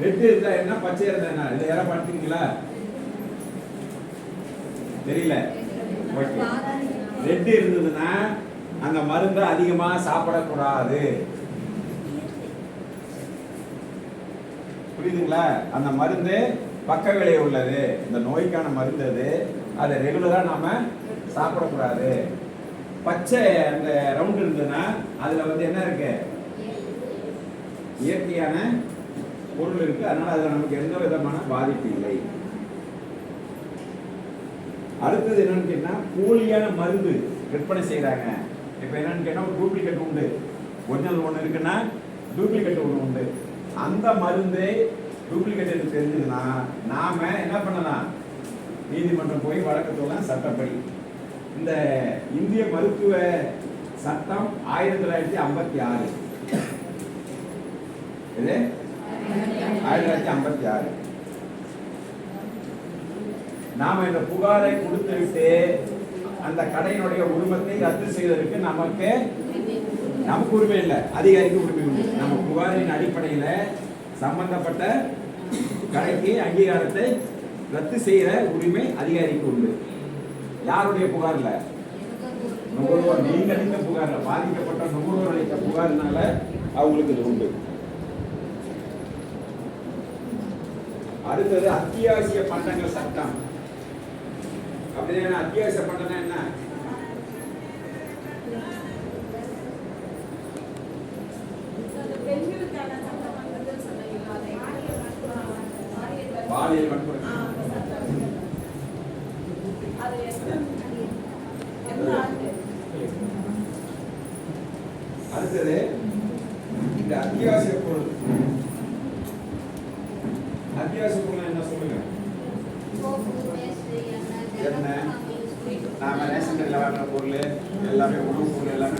Red இருந்தா என்ன, பச்சை இருந்தா என்ன? இதை யாரா பார்த்துருக்கீங்களா? தெரியல. ஓகே. ரெட் இருந்ததுன்னா அந்த மருந்தை அதிகமா சாப்பிடக்கூடாது. புரியுதுங்களா? அந்த மருந்து பக்க விளைவு உள்ளது, இந்த நோய்க்கான மருந்து அது, அதை ரெகுலரா நாம சாப்பிடக்கூடாது. பச்சை அந்த ரவுண்ட் இருந்ததுன்னா அதுல வந்து என்ன இருக்கு, இயற்கையான பொருள் இருக்கு, அதனால அதுல நமக்கு எந்த விதமான பாதிப்பு இல்லை. அடுத்தது என்னன்னு கேட்டா, போலியான மருந்து விற்பனை செய்யறாங்க. இப்ப என்னன்னு கேட்டா, ஒரு டூப்ளிகேட் உண்டு, ஒரிஜினல் ஒன்று இருக்குன்னா டூப்ளிகேட் ஒன்று உண்டு. அந்த மருந்து டூப்ளிகேட் தெரிஞ்சதுன்னா நாம என்ன பண்ணலாம், நீதிமன்றம் போய் வழக்கு சொல்லலாம் சட்டப்படி. இந்த இந்திய மருத்துவ சட்டம் 1956, இது 1956. நாம இந்த புகாரை கொடுத்து விட்டு அந்த கடையினுடைய உரிமத்தை ரத்து செய்வதற்கு நமக்கு உரிமை இல்லை, அதிகாரிக்கு உரிமை உண்டு. நம்ம புகாரின் அடிப்படையில் சம்பந்தப்பட்ட கடைக்கு அங்கீகாரத்தை ரத்து செய்யற உரிமை அதிகாரிக்கு உண்டு. யாருடைய புகார்ல? நுகர்வோர், நீங்க அளித்த புகார்ல, பாதிக்கப்பட்ட நுகர்வோர் அளித்த புகார்னால அவங்களுக்கு இது உண்டு. அடுத்தது அத்தியாவசிய பண்டங்கள் சட்டம். அப்படின்னா அத்தியாவசிய பண்டம்னா என்ன? பாலியல் வன்முறை. அடுத்தது இந்த அத்தியாவசிய பொருள். அத்தியாவசிய பொருள் என்ன சொல்லுங்க? என்ன, நாம ரேஷன் கடையில் வாங்குற பொருள் எல்லாமே, உணவு பொருள் எல்லாமே